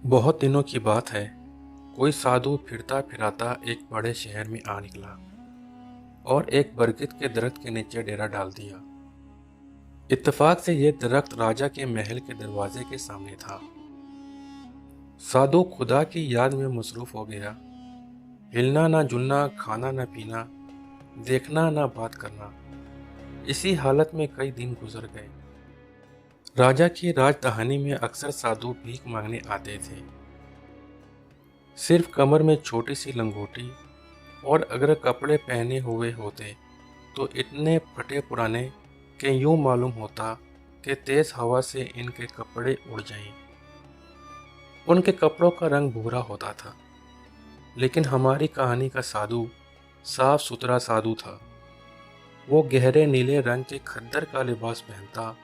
बहुत दिनों की बात है। कोई साधु फिरता फिराता एक बड़े शहर में आ निकला और एक बरगद के दरख्त के नीचे डेरा डाल दिया। इत्तेफाक से यह दरख्त राजा के महल के दरवाजे के सामने था। साधु खुदा की याद में मसरूफ हो गया। हिलना ना जुलना, खाना ना पीना, देखना ना बात करना। इसी हालत में कई दिन गुजर गए। राजा की राजधानी में अक्सर साधु भीख मांगने आते थे। सिर्फ कमर में छोटी सी लंगोटी, और अगर कपड़े पहने हुए होते तो इतने फटे पुराने कि यूं मालूम होता कि तेज हवा से इनके कपड़े उड़ जाएं। उनके कपड़ों का रंग भूरा होता था। लेकिन हमारी कहानी का साधु साफ सुथरा साधु था। वो गहरे नीले रंग के खद्दर का लिबास पहनता।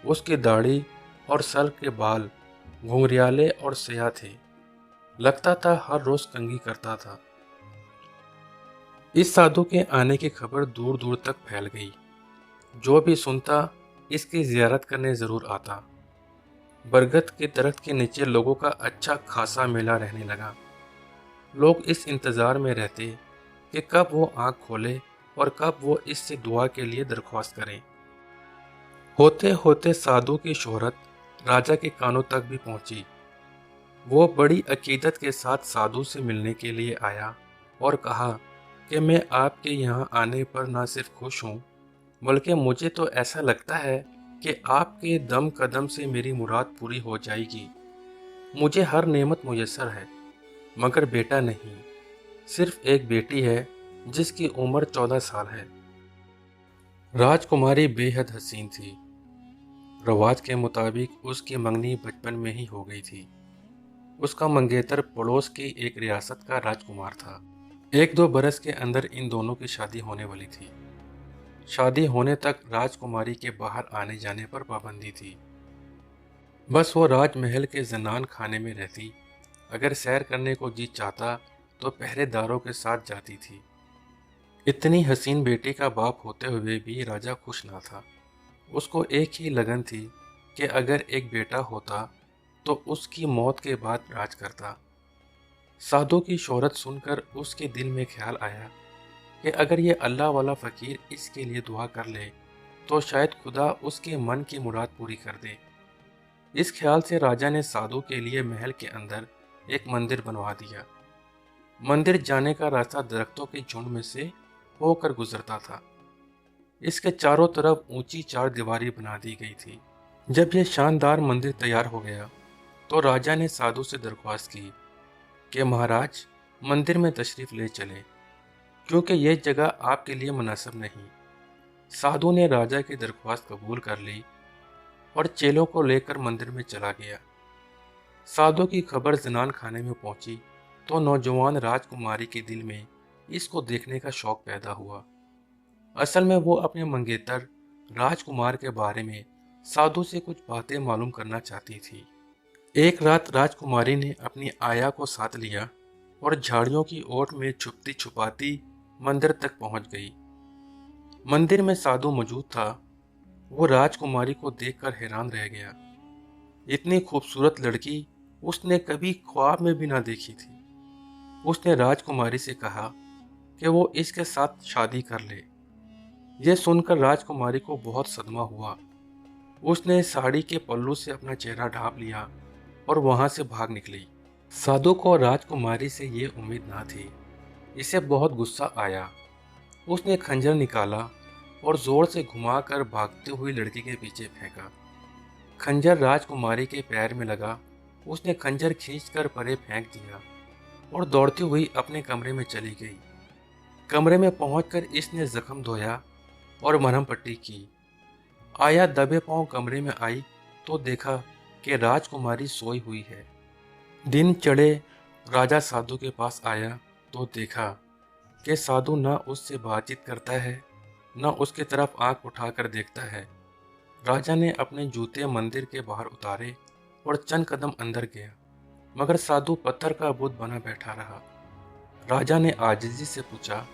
उसकी दाढ़ी और सर के बाल घुंघरियाले और स्याह थे। लगता था हर रोज कंघी करता था। इस साधु के आने की खबर दूर दूर तक फैल गई। जो भी सुनता इसकी जियारत करने जरूर आता। बरगद के दरख्त के नीचे लोगों का अच्छा खासा मेला रहने लगा। लोग इस इंतजार में रहते कि कब वो आंख खोले और कब वो इससे दुआ के लिए दरख्वास्त करे। होते होते साधु की शोहरत राजा के कानों तक भी पहुंची। वो बड़ी अकीदत के साथ साधु से मिलने के लिए आया और कहा कि मैं आपके यहाँ आने पर ना सिर्फ खुश हूँ, बल्कि मुझे तो ऐसा लगता है कि आपके दम कदम से मेरी मुराद पूरी हो जाएगी। मुझे हर नेमत मुयस्सर है, मगर बेटा नहीं। सिर्फ एक बेटी है जिसकी उम्र 14 साल है। राजकुमारी बेहद हसीन थी। रवाज के मुताबिक उसकी मंगनी बचपन में ही हो गई थी। उसका मंगेतर पड़ोस की एक रियासत का राजकुमार था। एक दो बरस के अंदर इन दोनों की शादी होने वाली थी। शादी होने तक राजकुमारी के बाहर आने जाने पर पाबंदी थी। बस वो राजमहल के जनान खाने में रहती। अगर सैर करने को जी चाहता तो पहरेदारों के साथ जाती थी। इतनी हसीन बेटी का बाप होते हुए भी राजा खुश ना था। उसको एक ही लगन थी कि अगर एक बेटा होता तो उसकी मौत के बाद राज करता। साधु की शोहरत सुनकर उसके दिल में ख्याल आया कि अगर ये अल्लाह वाला फकीर इसके लिए दुआ कर ले तो शायद खुदा उसके मन की मुराद पूरी कर दे। इस ख्याल से राजा ने साधु के लिए महल के अंदर एक मंदिर बनवा दिया। मंदिर जाने का रास्ता दरख्तों के झुंड में से होकर गुजरता था। इसके चारों तरफ ऊंची चार दीवारी बना दी गई थी। जब यह शानदार मंदिर तैयार हो गया तो राजा ने साधु से दरख्वास्त की कि महाराज, मंदिर में तशरीफ ले चले, क्योंकि यह जगह आपके लिए मुनासिब नहीं। साधु ने राजा की दरख्वास्त कबूल कर ली और चेलों को लेकर मंदिर में चला गया। साधु की खबर जनान खाने में पहुंची तो नौजवान राजकुमारी के दिल में इसको देखने का शौक पैदा हुआ। असल में वो अपने मंगेतर राजकुमार के बारे में साधु से कुछ बातें मालूम करना चाहती थी। एक रात राजकुमारी ने अपनी आया को साथ लिया और झाड़ियों की ओट में छुपती छुपाती मंदिर तक पहुंच गई। मंदिर में साधु मौजूद था। वो राजकुमारी को देखकर हैरान रह गया। इतनी खूबसूरत लड़की उसने कभी ख्वाब में भी ना देखी थी। उसने राजकुमारी से कहा कि वो इसके साथ शादी कर ले। यह सुनकर राजकुमारी को बहुत सदमा हुआ। उसने साड़ी के पल्लू से अपना चेहरा ढांप लिया और वहां से भाग निकली। साधु को राजकुमारी से ये उम्मीद ना थी। इसे बहुत गुस्सा आया। उसने खंजर निकाला और जोर से घुमाकर भागती हुई लड़की के पीछे फेंका। खंजर राजकुमारी के पैर में लगा। उसने खंजर खींचकर परे फेंक दिया और दौड़ती हुई अपने कमरे में चली गई। कमरे में पहुंचकर इसने जख्म धोया और मरहम पट्टी की। आया दबे पांव कमरे में आई तो देखा कि राजकुमारी सोई हुई है। दिन चढ़े राजा साधु के पास आया तो देखा कि साधु न उससे बातचीत करता है, न उसकी तरफ आंख उठाकर देखता है। राजा ने अपने जूते मंदिर के बाहर उतारे और चंद कदम अंदर गया, मगर साधु पत्थर का बुत बना बैठा रहा। राजा ने आजिजी से पूछा,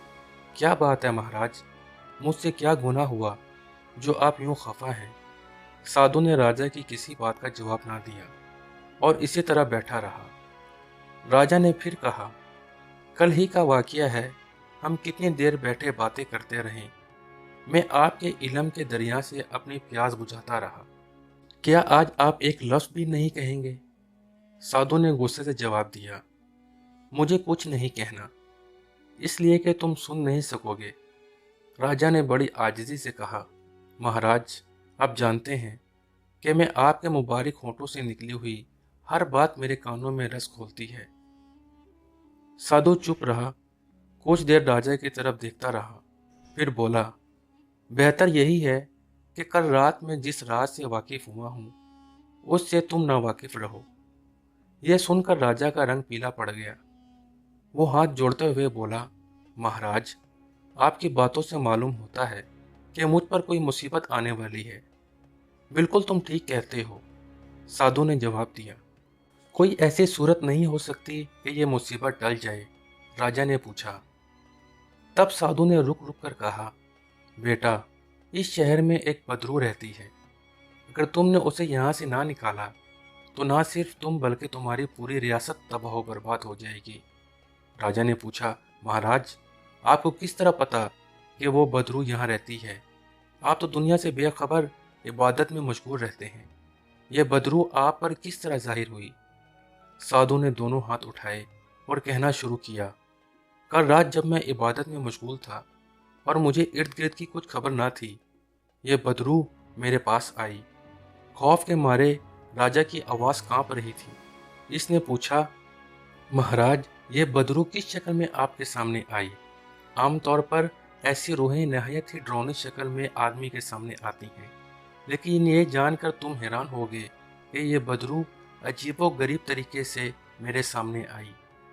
क्या बात है महाराज, मुझसे क्या गुनाह हुआ जो आप यूं खफा हैं? साधु ने राजा की किसी बात का जवाब ना दिया। और इसी तरह बैठा रहा। राजा ने फिर कहा, कल ही का वाकया है, हम कितनी देर बैठे बातें करते रहे। मैं आपके इल्म के दरिया से अपनी प्यास बुझाता रहा। क्या आज आप एक लफ्ज़ भी नहीं कहेंगे? साधु ने गुस्से से जवाब दिया, मुझे कुछ नहीं कहना, इसलिए कि तुम सुन नहीं सकोगे। राजा ने बड़ी आजिज़ी से कहा, महाराज, आप जानते हैं कि मैं आपके मुबारक होंठों से निकली हुई हर बात मेरे कानों में रस घोलती है। साधु चुप रहा, कुछ देर राजा की तरफ देखता रहा, फिर बोला, बेहतर यही है कि कल रात में जिस राज से वाकिफ हुआ हूँ उससे तुम नावाकिफ रहो। यह सुनकर राजा का रंग पीला पड़ गया। वो हाथ जोड़ते हुए बोला, महाराज, आपकी बातों से मालूम होता है कि मुझ पर कोई मुसीबत आने वाली है। बिल्कुल तुम ठीक कहते हो, साधु ने जवाब दिया। कोई ऐसी सूरत नहीं हो सकती कि यह मुसीबत टल जाए? राजा ने पूछा। तब साधु ने रुक रुक कर कहा, बेटा, इस शहर में एक बदरू रहती है। अगर तुमने उसे यहाँ से ना निकाला तो ना सिर्फ तुम बल्कि तुम्हारी पूरी रियासत तबाह बर्बाद हो जाएगी। राजा ने पूछा, महाराज, आपको किस तरह पता कि वो बदरू यहाँ रहती है? आप तो दुनिया से बेखबर इबादत में मशगूल रहते हैं। यह बदरू आप पर किस तरह जाहिर हुई? साधु ने दोनों हाथ उठाए और कहना शुरू किया, कल रात जब मैं इबादत में मशगूल था और मुझे इर्द गिर्द की कुछ खबर ना थी, यह बदरू मेरे पास आई। खौफ के मारे राजा की आवाज़ कांप रही थी। इसने पूछा, महाराज, ये बदरू किस शक्ल में आपके सामने आई? आमतौर पर ऐसी रूहें नहायत ही डरावनी शक्ल में आदमी के सामने आती हैं, लेकिन ये जानकर तुम हैरान होगे कि ये बदरू अजीबो गरीब तरीके से मेरे सामने आई।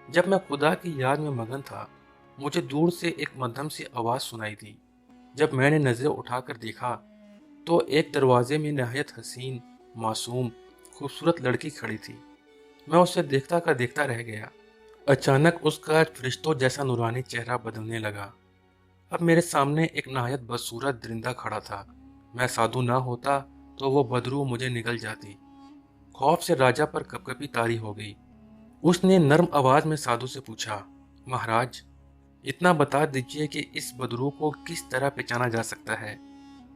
जब मैं खुदा की याद में मगन था, मुझे दूर से एक मध्यम सी आवाज़ सुनाई दी। जब मैंने नज़रें उठाकर देखा तो एक दरवाजे में नहायत हसीन, मासूम, खूबसूरत लड़की खड़ी थी। मैं उसे देखता का देखता रह गया। अचानक उसका फरिश्तों जैसा नूरानी चेहरा बदलने लगा। अब मेरे सामने एक नहायत बदसूरत दरिंदा खड़ा था। मैं साधु ना होता तो वो बदरू मुझे निगल जाती। खौफ से राजा पर कपकपी तारी हो गई। उसने नर्म आवाज में साधु से पूछा, महाराज, इतना बता दीजिए कि इस बदरू को किस तरह पहचाना जा सकता है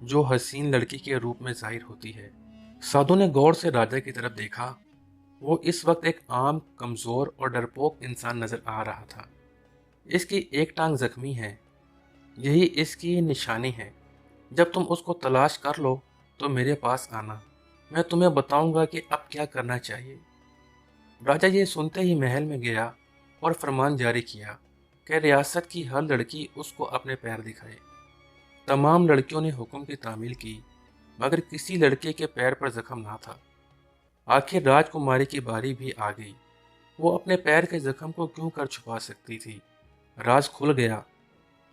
जो हसीन लड़की के रूप में जाहिर होती है। साधु ने गौर से राजा की तरफ देखा। वो इस वक्त एक आम, कमजोर और डरपोक इंसान नजर आ रहा था। इसकी एक टांग जख्मी है, यही इसकी निशानी है। जब तुम उसको तलाश कर लो तो मेरे पास आना, मैं तुम्हें बताऊंगा कि अब क्या करना चाहिए। राजा ये सुनते ही महल में गया और फरमान जारी किया कि रियासत की हर लड़की उसको अपने पैर दिखाए। तमाम लड़कियों ने हुक्म की तामील की, मगर किसी लड़के के पैर पर जख्म ना था। आखिर राजकुमारी की बारी भी आ गई। वो अपने पैर के जख्म को क्यों कर छुपा सकती थी? राज खुल गया।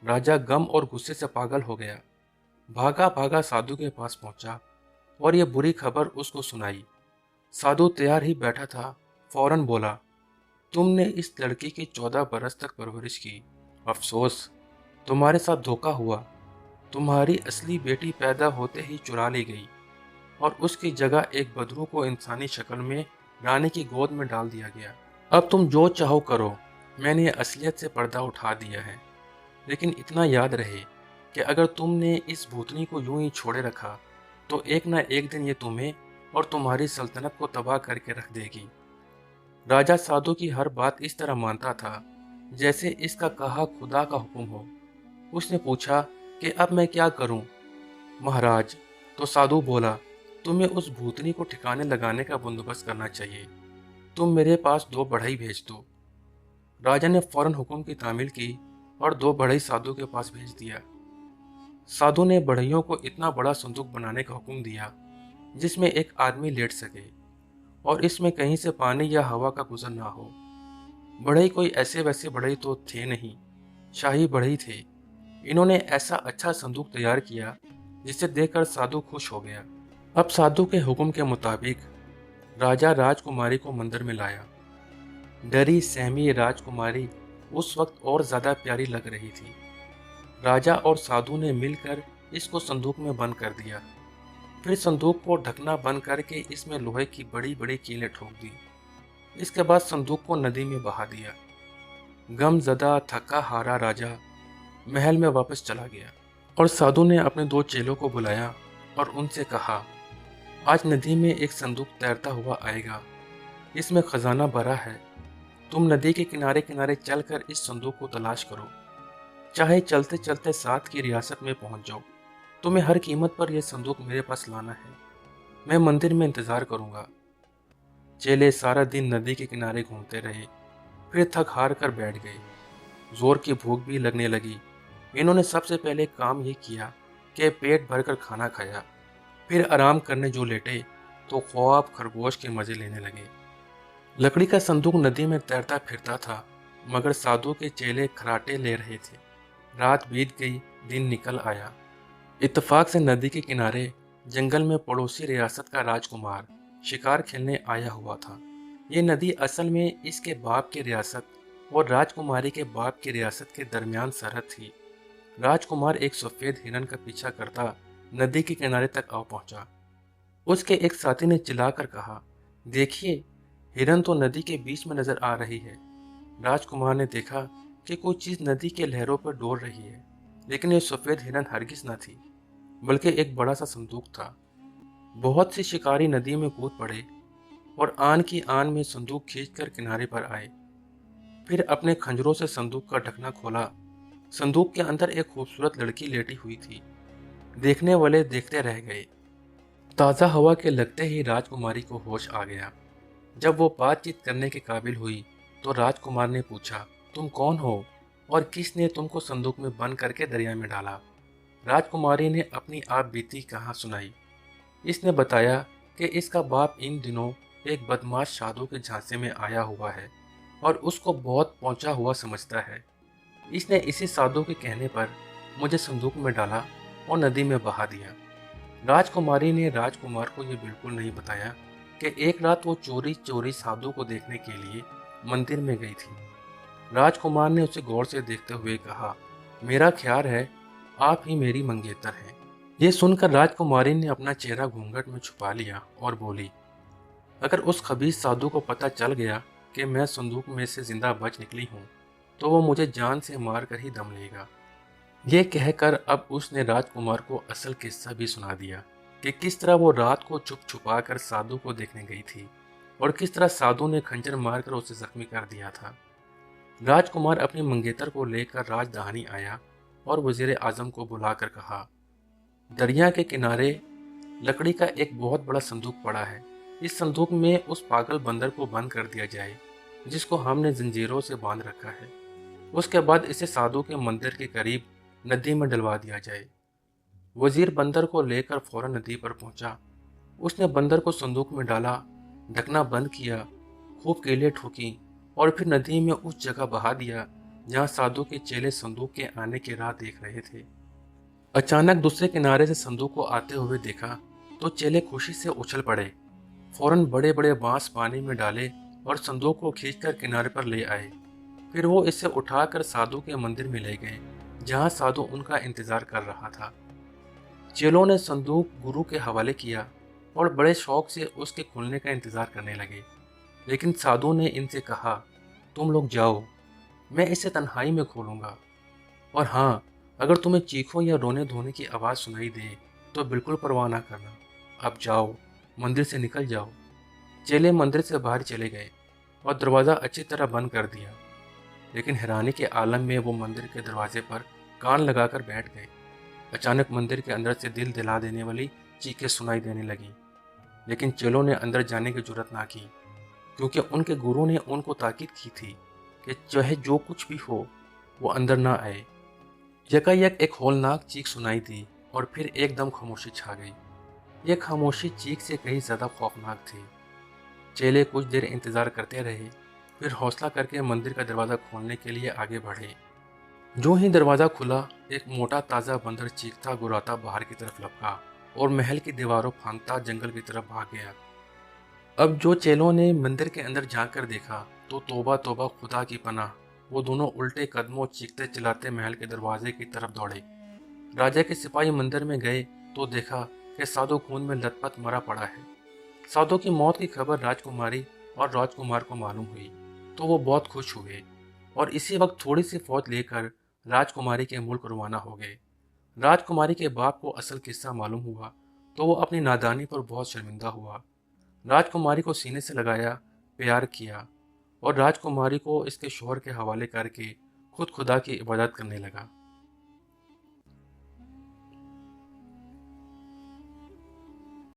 राजा गम और गुस्से से पागल हो गया। भागा भागा साधु के पास पहुंचा और ये बुरी खबर उसको सुनाई। साधु तैयार ही बैठा था, फौरन बोला, तुमने इस लड़की की 14 बरस तक परवरिश की। अफसोस, तुम्हारे साथ धोखा हुआ। तुम्हारी असली बेटी पैदा होते ही चुरा ली गई और उसकी जगह एक बदरू को इंसानी शक्ल में रानी की गोद में डाल दिया गया। अब तुम जो चाहो करो, मैंने असलियत से पर्दा उठा दिया है। लेकिन इतना याद रहे कि अगर तुमने इस भूतनी को यूं ही छोड़े रखा तो एक ना एक दिन ये तुम्हें और तुम्हारी सल्तनत को तबाह करके रख देगी। राजा साधु की हर बात इस तरह मानता था जैसे इसका कहा खुदा का हुक्म हो। उसने पूछा कि अब मैं क्या करूं? महाराज, तो साधु बोला, तुम्हें उस भूतनी को ठिकाने लगाने का बंदोबस्त करना चाहिए। तुम मेरे पास 2 बढ़ई भेज दो। राजा ने फौरन हुक्म की तामील की और 2 बढ़ई साधु के पास भेज दिया। साधु ने बढ़इयों को इतना बड़ा संदूक बनाने का हुक्म दिया जिसमें एक आदमी लेट सके और इसमें कहीं से पानी या हवा का गुजर ना हो। बढ़ई कोई ऐसे वैसे बढ़ई तो थे नहीं, शाही बढ़ई थे। इन्होंने ऐसा अच्छा संदूक तैयार किया जिसे देखकर साधु खुश हो गया। अब साधु के हुक्म के मुताबिक राजा राजकुमारी को मंदिर में लाया। डरी सहमी राजकुमारी उस वक्त और ज्यादा प्यारी लग रही थी। राजा और साधु ने मिलकर इसको संदूक में बंद कर दिया। फिर संदूक को ढकना बंद करके इसमें लोहे की बड़ी बड़ी कीलें ठोक दी। इसके बाद संदूक को नदी में बहा दिया। गमज़दा थका हारा राजा महल में वापस चला गया और साधु ने अपने दो चेलों को बुलाया और उनसे कहा, आज नदी में एक संदूक तैरता हुआ आएगा। इसमें खजाना भरा है। तुम नदी के किनारे किनारे चलकर इस संदूक को तलाश करो। चाहे चलते चलते साथ की रियासत में पहुंच जाओ। तुम्हें हर कीमत पर यह संदूक मेरे पास लाना है। मैं मंदिर में इंतजार करूंगा। चेले सारा दिन नदी के किनारे घूमते रहे, फिर थक हार कर बैठ गए। जोर की भूख भी लगने लगी। इन्होंने सबसे पहले काम ये किया कि पेट भरकर खाना खाया। फिर आराम करने जो लेटे तो ख्वाब खरगोश के मजे लेने लगे। लकड़ी का संदूक नदी में तैरता फिरता था, मगर साधु के चेले खराटे ले रहे थे। रात बीत गई, दिन निकल आया। इत्तेफाक से नदी के किनारे जंगल में पड़ोसी रियासत का राजकुमार शिकार खेलने आया हुआ था। ये नदी असल में इसके बाप की रियासत और राजकुमारी के बाप की रियासत के दरमियान सरहद थी। राजकुमार एक सफेद हिरन का पीछा करता नदी के किनारे तक आ पहुंचा। उसके एक साथी ने चिल्लाकर कहा, देखिए, हिरन तो नदी के बीच में नजर आ रही है। राजकुमार ने देखा कि कोई चीज नदी के लहरों पर डोल रही है, लेकिन यह सफेद हिरन हरगिज न थी, बल्कि एक बड़ा सा संदूक था। बहुत से शिकारी नदी में कूद पड़े और आन की आन में संदूक खींचकर किनारे पर आए। फिर अपने खंजरों से संदूक का ढकना खोला। संदूक के अंदर एक खूबसूरत लड़की लेटी हुई थी। देखने वाले देखते रह गए। ताज़ा हवा के लगते ही राजकुमारी को होश आ गया। जब वो बातचीत करने के काबिल हुई तो राजकुमार ने पूछा, तुम कौन हो और किसने तुमको संदूक में बंद करके दरिया में डाला? राजकुमारी ने अपनी आप बीती कहानी सुनाई। इसने बताया कि इसका बाप इन दिनों एक बदमाश साधु के झांसे में आया हुआ है और उसको बहुत पहुंचा हुआ समझता है। इसने इसी साधु के कहने पर मुझे संदूक में डाला और नदी में बहा दिया। राजकुमारी ने राजकुमार को यह बिल्कुल नहीं बताया कि एक रात वो चोरी चोरी साधु को देखने के लिए मंदिर में गई थी। राजकुमार ने उसे गौर से देखते हुए कहा, मेरा ख्याल है आप ही मेरी मंगेतर हैं। यह सुनकर राजकुमारी ने अपना चेहरा घूंघट में छुपा लिया और बोली, अगर उस खबीस साधु को पता चल गया कि मैं संदूक में से जिंदा बच निकली हूँ तो वो मुझे जान से मार कर ही दम लेगा। यह कहकर अब उसने राजकुमार को असल किस्सा भी सुना दिया कि किस तरह वो रात को छुप छुपा कर साधु को देखने गई थी और किस तरह साधु ने खंजर मारकर उसे जख्मी कर दिया था। राजकुमार अपनी मंगेतर को लेकर राजधानी आया और वजीर आजम को बुलाकर कहा, दरिया के किनारे लकड़ी का एक बहुत बड़ा संदूक पड़ा है। इस संदूक में उस पागल बंदर को बंद कर दिया जाए जिसको हमने जंजीरों से बांध रखा है। उसके बाद इसे साधु के मंदिर के करीब नदी में डलवा दिया जाए। वजीर बंदर को लेकर फौरन नदी पर पहुंचा। उसने बंदर को संदूक में डाला, ढकना बंद किया, खूब कीलें ठोकी और फिर नदी में उस जगह बहा दिया जहां साधु के चेले संदूक के आने की राह देख रहे थे। अचानक दूसरे किनारे से संदूक को आते हुए देखा तो चेले खुशी से उछल पड़े। फौरन बड़े बड़े बांस पानी में डाले और संदूक को खींचकर किनारे पर ले आए। फिर वो इसे उठाकर साधु के मंदिर में ले गए जहां साधु उनका इंतजार कर रहा था। चेलों ने संदूक गुरु के हवाले किया और बड़े शौक से उसके खुलने का इंतजार करने लगे, लेकिन साधु ने इनसे कहा, तुम लोग जाओ, मैं इसे तन्हाई में खोलूंगा। और हाँ, अगर तुम्हें चीखों या रोने धोने की आवाज़ सुनाई दे तो बिल्कुल परवाह ना करना। अब जाओ, मंदिर से निकल जाओ। चेले मंदिर से बाहर चले गए और दरवाज़ा अच्छी तरह बंद कर दिया, लेकिन हैरानी के आलम में वो मंदिर के दरवाजे पर कान लगाकर बैठ गए। अचानक मंदिर के अंदर से दिल दिला देने वाली चीखें सुनाई देने लगी, लेकिन चेलों ने अंदर जाने की जुर्रत ना की, क्योंकि उनके गुरु ने उनको ताकीद की थी कि चाहे जो कुछ भी हो वो अंदर ना आए। यकायक एक होलनाक चीख सुनाई दी और फिर एकदम खामोशी छा गई। यह खामोशी चीख से कहीं ज़्यादा खौफनाक थी। चेले कुछ देर इंतज़ार करते रहे, फिर हौसला करके मंदिर का दरवाज़ा खोलने के लिए आगे बढ़े। जो ही दरवाज़ा खुला, एक मोटा ताज़ा बंदर चीखता गुर्राता बाहर की तरफ लपका और महल की दीवारों फांकता जंगल की तरफ भाग गया। अब जो चेलों ने मंदिर के अंदर झांक देखा तो तौबा तौबा, खुदा की पनाह, वो दोनों उल्टे कदमों चीखते चिल्लाते महल के दरवाजे की तरफ दौड़े। राजा के सिपाही मंदिर में गए तो देखा कि साधु खून में लथपथ मरा पड़ा है। साधु की मौत की खबर राजकुमारी और राजकुमार को मालूम हुई तो वो बहुत खुश हुए और इसी वक्त थोड़ी सी फौज लेकर राजकुमारी के मुल्क रवाना हो गए। राजकुमारी के बाप को असल किस्सा मालूम हुआ तो वो अपनी नादानी पर बहुत शर्मिंदा हुआ। राजकुमारी को सीने से लगाया, प्यार किया और राजकुमारी को इसके शोहर के हवाले करके खुद खुदा की इबादत करने लगा।